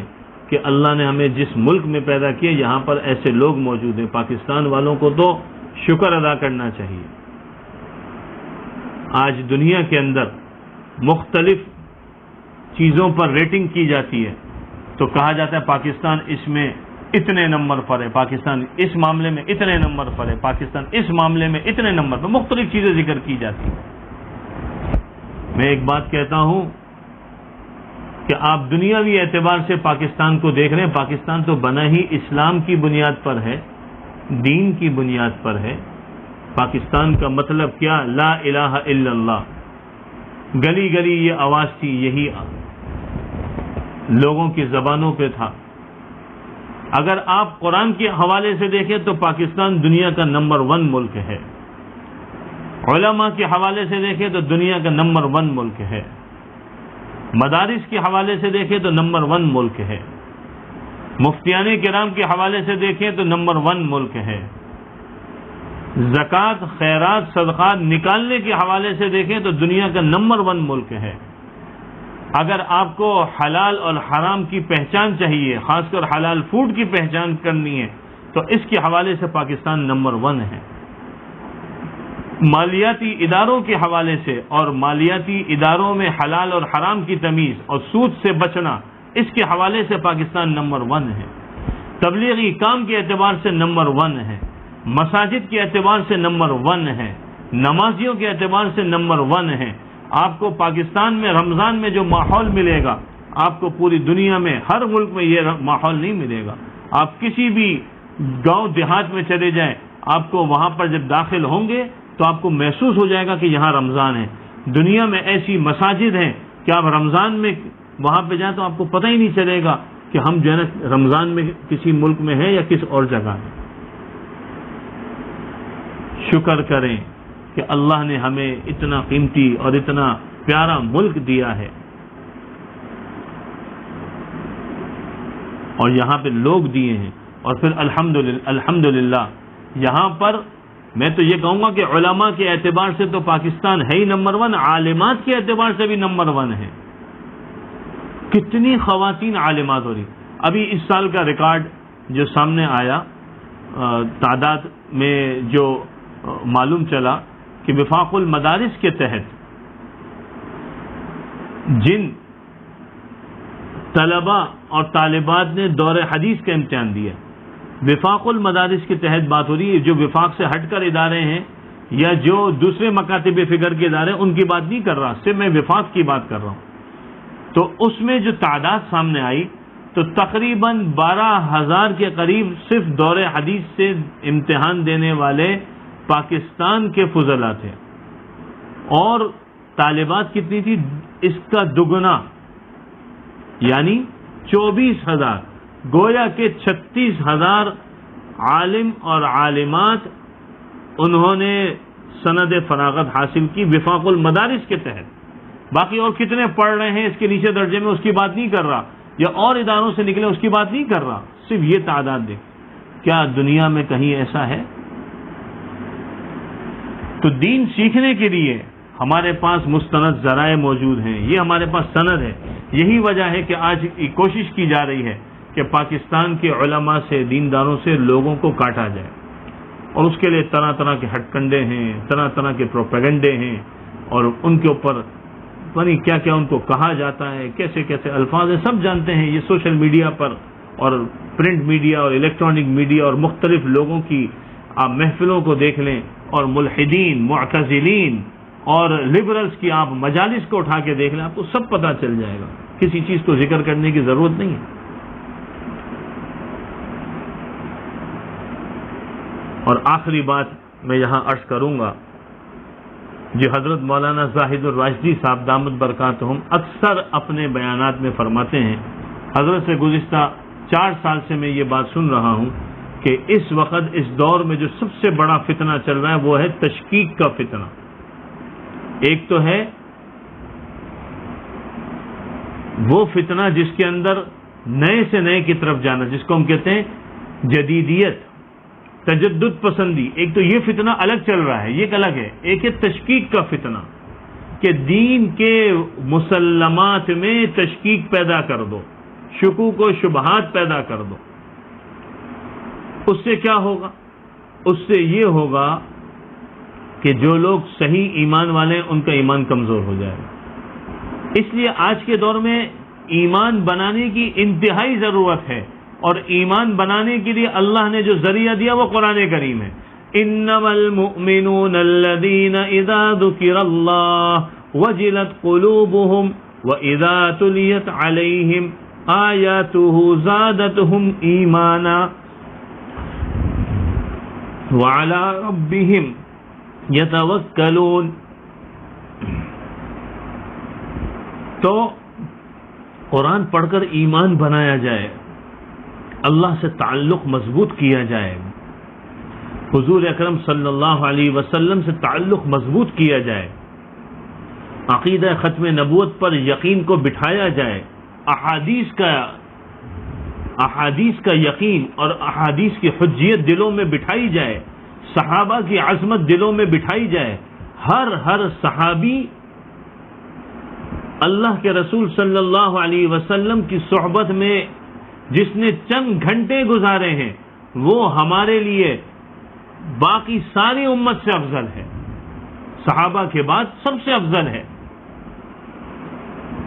کہ اللہ نے ہمیں جس ملک میں پیدا کیا یہاں پر ایسے لوگ موجود ہیں۔ پاکستان والوں کو تو شکر ادا کرنا چاہیے۔ آج دنیا کے اندر مختلف چیزوں پر ریٹنگ کی جاتی ہے، تو کہا جاتا ہے پاکستان اس میں اتنے نمبر پر ہے، پاکستان اس معاملے میں اتنے نمبر پر ہے، پاکستان اس معاملے میں اتنے نمبر پر، مختلف چیزیں ذکر کی جاتی ہیں۔ میں ایک بات کہتا ہوں کہ آپ دنیاوی اعتبار سے پاکستان کو دیکھ رہے ہیں، پاکستان تو بنا ہی اسلام کی بنیاد پر ہے، دین کی بنیاد پر ہے۔ پاکستان کا مطلب کیا؟ لا الہ الا اللہ۔ گلی گلی یہ آواز تھی، یہی لوگوں کی زبانوں پہ تھا اگر آپ قرآن کے حوالے سے دیکھیں تو پاکستان دنیا کا نمبر 1 ملک ہے. علماء کے حوالے سے دیکھیں تو دنیا کا نمبر 1 ملک ہے. مدارس کے حوالے سے دیکھیں تو نمبر 1 ملک ہے. مفتیان کرام کے حوالے سے دیکھیں تو نمبر 1 ملک ہے. زکوٰۃ، خیرات، صدقات نکالنے کے حوالے سے دیکھیں تو دنیا کا نمبر 1 ملک ہے. اگر آپ کو حلال اور حرام کی پہچان چاہیے، خاص کر حلال فوڈ کی پہچان کرنی ہے، تو اس کے حوالے سے پاکستان نمبر 1 ہے. مالیاتی اداروں کے حوالے سے اور مالیاتی اداروں میں حلال اور حرام کی تمیز اور سود سے بچنا، اس کے حوالے سے پاکستان نمبر 1 ہے. تبلیغی کام کے اعتبار سے نمبر 1 ہے. مساجد کے اعتبار سے نمبر 1 ہے. نمازیوں کے اعتبار سے نمبر 1 ہے. آپ کو پاکستان میں رمضان میں جو ماحول ملے گا، آپ کو پوری دنیا میں ہر ملک میں یہ ماحول نہیں ملے گا. آپ کسی بھی گاؤں دیہات میں چلے جائیں، آپ کو وہاں پر جب داخل ہوں گے تو آپ کو محسوس ہو جائے گا کہ یہاں رمضان ہے. دنیا میں ایسی مساجد ہیں کہ آپ رمضان میں وہاں پہ جائیں تو آپ کو پتہ ہی نہیں چلے گا کہ ہم جو ہے نا رمضان میں کسی ملک میں ہیں یا کس اور جگہ ہیں. شکر کریں کہ اللہ نے ہمیں اتنا قیمتی اور اتنا پیارا ملک دیا ہے، اور یہاں پہ لوگ دیے ہیں. اور پھر الحمدللہ یہاں پر میں تو یہ کہوں گا کہ علماء کے اعتبار سے تو پاکستان ہے ہی نمبر 1، عالمات کے اعتبار سے بھی نمبر 1 ہے. کتنی خواتین عالمات ہو رہی. ابھی اس سال کا ریکارڈ جو سامنے آیا، تعداد میں جو معلوم چلا کہ وفاق المدارس کے تحت جن طلباء اور طالبات نے دور حدیث کا امتحان دیا، وفاق المدارس کے تحت بات ہو رہی ہے. جو وفاق سے ہٹ کر ادارے ہیں یا جو دوسرے مکاتب فکر کے ادارے ہیں ان کی بات نہیں کر رہا، صرف میں وفاق کی بات کر رہا ہوں. تو اس میں جو تعداد سامنے آئی تو تقریباً 12,000 کے قریب صرف دور حدیث سے امتحان دینے والے پاکستان کے فضلاء تھے، اور طالبات کتنی تھی؟ اس کا دگنا، یعنی 24,000. گویا کہ 36,000 عالم اور عالمات انہوں نے سند فراغت حاصل کی وفاق المدارس کے تحت. باقی اور کتنے پڑھ رہے ہیں اس کے نیچے درجے میں اس کی بات نہیں کر رہا، یا اور اداروں سے نکلے اس کی بات نہیں کر رہا، صرف یہ تعداد دیکھ. کیا دنیا میں کہیں ایسا ہے؟ تو دین سیکھنے کے لیے ہمارے پاس مستند ذرائع موجود ہیں، یہ ہمارے پاس سند ہے. یہی وجہ ہے کہ آج کوشش کی جا رہی ہے کہ پاکستان کے علماء سے، دینداروں سے لوگوں کو کاٹا جائے، اور اس کے لیے طرح طرح کے ہٹ کنڈے ہیں، طرح طرح کے پروپیگنڈے ہیں، اور ان کے اوپر پتہ کیا کیا ان کو کہا جاتا ہے، کیسے کیسے الفاظ ہیں، سب جانتے ہیں. یہ سوشل میڈیا پر اور پرنٹ میڈیا اور الیکٹرانک میڈیا اور مختلف لوگوں کی آپ محفلوں کو دیکھ لیں، اور ملحدین، معتزلین اور لبرلز کی آپ مجالس کو اٹھا کے دیکھ لیں، آپ کو سب پتہ چل جائے گا. کسی چیز کو ذکر کرنے کی ضرورت نہیں ہے. اور آخری بات میں یہاں عرض کروں گا، جو حضرت مولانا زاہد الراشدی صاحب دامت برکاتہم اکثر اپنے بیانات میں فرماتے ہیں. حضرت سے گزشتہ 4 سال سے میں یہ بات سن رہا ہوں کہ اس وقت اس دور میں جو سب سے بڑا فتنہ چل رہا ہے وہ ہے تشکیک کا فتنہ. ایک تو ہے وہ فتنہ جس کے اندر نئے سے نئے کی طرف جانا، جس کو ہم کہتے ہیں جدیدیت، تجدد پسندی. ایک تو یہ فتنہ الگ چل رہا ہے، یہ ایک الگ ہے. ایک ہے تشکیک کا فتنہ کہ دین کے مسلمات میں تشکیک پیدا کر دو، شکوک و شبہات پیدا کر دو. اس سے کیا ہوگا؟ اس سے یہ ہوگا کہ جو لوگ صحیح ایمان والے ہیں ان کا ایمان کمزور ہو جائے گا. اس لیے آج کے دور میں ایمان بنانے کی انتہائی ضرورت ہے، اور ایمان بنانے کے لیے اللہ نے جو ذریعہ دیا وہ قرآن کریم ہے. انما المؤمنون الذين اذا ذكر الله وجلت قلوبهم واذا تليت عليهم آياته زادتهم ایمانا وعلى ربهم يتوکلون. تو قرآن پڑھ کر ایمان بنایا جائے، اللہ سے تعلق مضبوط کیا جائے، حضور اکرم صلی اللہ علیہ وسلم سے تعلق مضبوط کیا جائے، عقیدہ ختم نبوت پر یقین کو بٹھایا جائے، احادیث کا یقین اور احادیث کی حجیت دلوں میں بٹھائی جائے، صحابہ کی عظمت دلوں میں بٹھائی جائے۔ ہر صحابی اللہ کے رسول صلی اللہ علیہ وسلم کی صحبت میں جس نے چند گھنٹے گزارے ہیں وہ ہمارے لیے باقی ساری امت سے افضل ہے، صحابہ کے بعد سب سے افضل ہے۔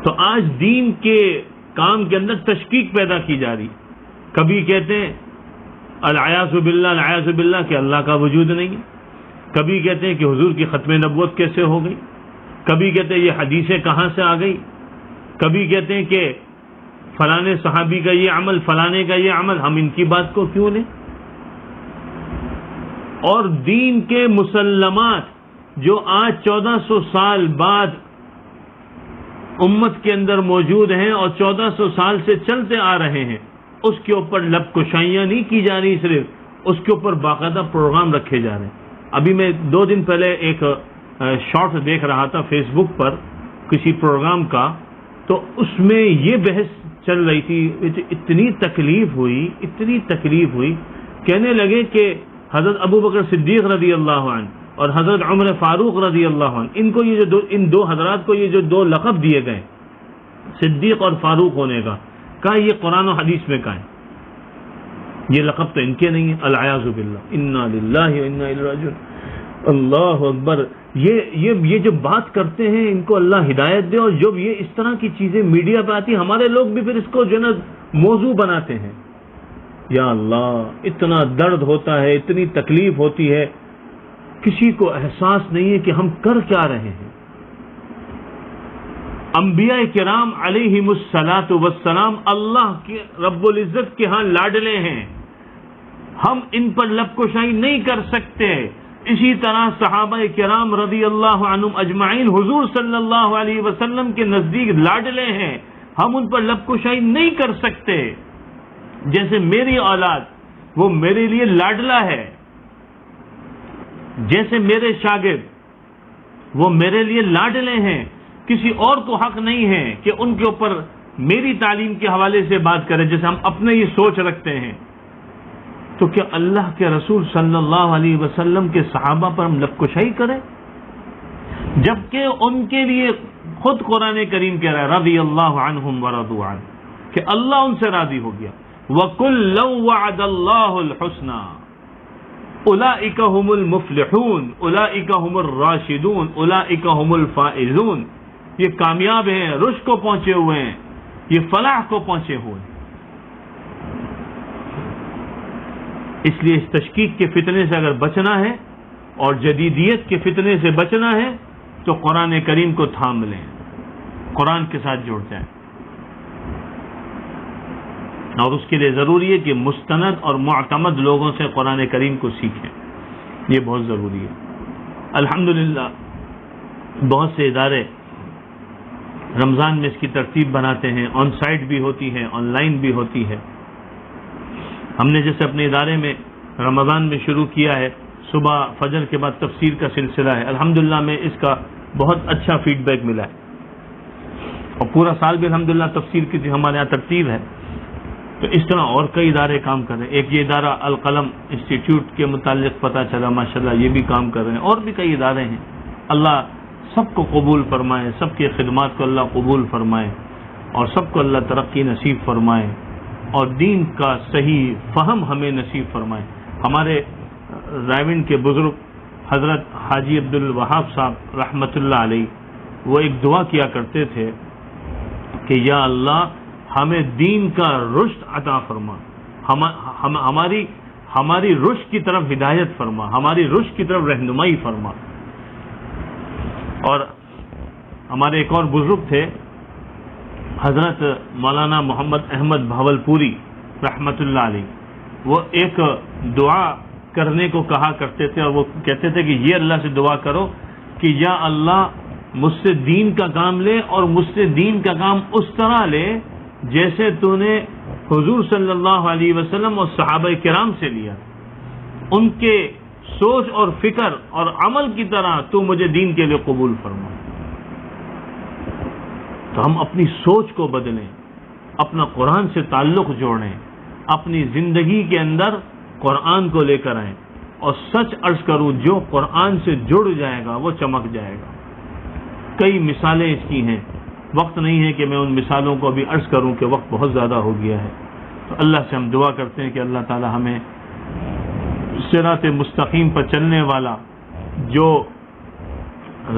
تو آج دین کے کام کے اندر تشکیک پیدا کی جا رہی، کبھی کہتے ہیں العیاذ باللہ کہ اللہ کا وجود نہیں ہے، کبھی کہتے ہیں کہ حضور کی ختم نبوت کیسے ہو گئی، کبھی کہتے ہیں یہ حدیثیں کہاں سے آ گئی، کبھی کہتے ہیں کہ فلانے صحابی کا یہ عمل، فلانے کا یہ عمل، ہم ان کی بات کو کیوں لیں؟ اور دین کے مسلمات جو آج 1400 سال بعد امت کے اندر موجود ہیں اور 1400 سال سے چلتے آ رہے ہیں، اس کے اوپر لب کشائیاں نہیں کی جا رہی، صرف اس کے اوپر باقاعدہ پروگرام رکھے جا رہے ہیں۔ ابھی میں 2 دن پہلے ایک شارٹ دیکھ رہا تھا فیس بک پر کسی پروگرام کا، تو اس میں یہ بحث چل رہی تھی، اتنی تکلیف ہوئی، کہنے لگے کہ حضرت ابو بکر صدیق رضی اللہ عنہ اور حضرت عمر فاروق رضی اللہ عنہ، ان دو حضرات کو یہ جو 2 لقب دیے گئے صدیق اور فاروق ہونے کا، کہا یہ قرآن و حدیث میں کہا ہے، یہ لقب تو ان کے نہیں ہے، العیاذ باللہ، انا للہ و انا الیہ راجعون، اللہ اکبر۔ یہ جو بات کرتے ہیں ان کو اللہ ہدایت دے، اور جب یہ اس طرح کی چیزیں میڈیا پہ آتی، ہمارے لوگ بھی پھر اس کو جو ہے نا موضوع بناتے ہیں۔ یا اللہ، اتنا درد ہوتا ہے، اتنی تکلیف ہوتی ہے، کسی کو احساس نہیں ہے کہ ہم کر کیا رہے ہیں۔ انبیاء کرام علیہم الصلاۃ والسلام اللہ کے رب العزت کے ہاں لاڈلے ہیں، ہم ان پر لب کشائی نہیں کر سکتے۔ اسی طرح صحابہ کرام رضی اللہ عنہم اجمعین حضور صلی اللہ علیہ وسلم کے نزدیک لاڈلے ہیں، ہم ان پر لب کشائی نہیں کر سکتے۔ جیسے میری اولاد وہ میرے لیے لاڈلا ہے، جیسے میرے شاگرد وہ میرے لیے لاڈلے ہیں، کسی اور کو حق نہیں ہے کہ ان کے اوپر میری تعلیم کے حوالے سے بات کرے جیسے ہم اپنے یہ سوچ رکھتے ہیں۔ تو کیا اللہ کے رسول صلی اللہ علیہ وسلم کے صحابہ پر ہم لب کشائی کریں، جبکہ ان کے لیے خود قرآن کریم کہہ رہا ہے رضی اللہ عنہم ورضوا عنہ، کہ اللہ ان سے راضی ہو گیا۔ وَكُلًّا وَعَدَ اللَّهُ الْحُسْنَى اولئک هم المفلحون اولئک هم الراشدون اولئک هم الفائزون، یہ کامیاب ہیں، رشد کو پہنچے ہوئے ہیں، یہ فلاح کو پہنچے ہوئے ہیں۔ اس لیے اس تشکیک کے فتنے سے اگر بچنا ہے اور جدیدیت کے فتنے سے بچنا ہے تو قرآن کریم کو تھام لیں، قرآن کے ساتھ جڑ جائیں، اور اس کے لیے ضروری ہے کہ مستند اور معتمد لوگوں سے قرآن کریم کو سیکھیں، یہ بہت ضروری ہے۔ الحمدللہ بہت سے ادارے رمضان میں اس کی ترتیب بناتے ہیں، آن سائٹ بھی ہوتی ہے، آن لائن بھی ہوتی ہے۔ ہم نے جیسے اپنے ادارے میں رمضان میں شروع کیا ہے، صبح فجر کے بعد تفسیر کا سلسلہ ہے، الحمدللہ میں اس کا بہت اچھا فیڈ بیک ملا ہے، اور پورا سال بھی الحمدللہ تفسیر کی ہمارے یہاں ترتیب ہے۔ تو اس طرح اور کئی ادارے کام کر رہے ہیں، ایک یہ ادارہ القلم انسٹیٹیوٹ کے متعلق پتہ چلا ماشاءاللہ یہ بھی کام کر رہے ہیں، اور بھی کئی ادارے ہیں۔ اللہ سب کو قبول فرمائے، سب کی خدمات کو اللہ قبول فرمائے، اور سب کو اللہ ترقی نصیب فرمائے، اور دین کا صحیح فہم ہمیں نصیب فرمائے۔ ہمارے رائیونڈ کے بزرگ حضرت حاجی عبدالوہاب صاحب رحمۃ اللہ علیہ وہ ایک دعا کیا کرتے تھے کہ یا اللہ ہمیں دین کا رشد عطا فرما، ہماری رشد کی طرف ہدایت فرما، ہماری رشد کی طرف رہنمائی فرما۔ اور ہمارے ایک اور بزرگ تھے حضرت مولانا محمد احمد بھاولپوری رحمۃ اللہ علیہ، وہ ایک دعا کرنے کو کہا کرتے تھے، اور وہ کہتے تھے کہ یہ اللہ سے دعا کرو کہ یا اللہ مجھ سے دین کا کام لے، اور مجھ سے دین کا کام اس طرح لے جیسے تو نے حضور صلی اللہ علیہ وسلم اور صحابہ کرام سے لیا، ان کے سوچ اور فکر اور عمل کی طرح تو مجھے دین کے لیے قبول فرما۔ تو ہم اپنی سوچ کو بدلیں، اپنا قرآن سے تعلق جوڑیں، اپنی زندگی کے اندر قرآن کو لے کر آئیں، اور سچ عرض کروں جو قرآن سے جڑ جائے گا وہ چمک جائے گا۔ کئی مثالیں اس کی ہیں، وقت نہیں ہے کہ میں ان مثالوں کو ابھی عرض کروں کہ وقت بہت زیادہ ہو گیا ہے۔ تو اللہ سے ہم دعا کرتے ہیں کہ اللہ تعالی ہمیں صراط مستقیم پر چلنے والا جو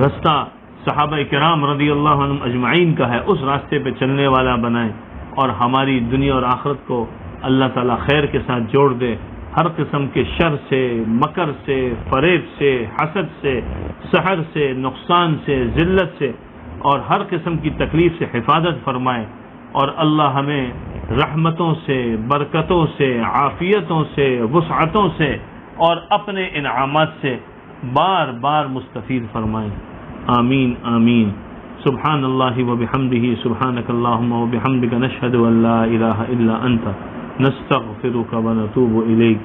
رستہ صحابہ کرام رضی اللہ عنہم اجمعین کا ہے اس راستے پہ چلنے والا بنائے، اور ہماری دنیا اور آخرت کو اللہ تعالی خیر کے ساتھ جوڑ دے، ہر قسم کے شر سے، مکر سے، فریب سے، حسد سے، سحر سے، نقصان سے، ذلت سے اور ہر قسم کی تکلیف سے حفاظت فرمائے، اور اللہ ہمیں رحمتوں سے، برکتوں سے، عافیتوں سے، وسعتوں سے اور اپنے انعامات سے بار بار مستفید فرمائے۔ آمین آمین۔ سبحان اللہ وبحمدہ، سبحانک اللہم وبحمدک، نشہد ان لا الہ الا انت، نستغفرک ونتوب الیک۔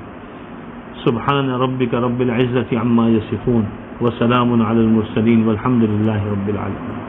سبحان ربک رب العزة عما یصفون، وسلام علی المرسلین، والحمد للہ رب العالمین۔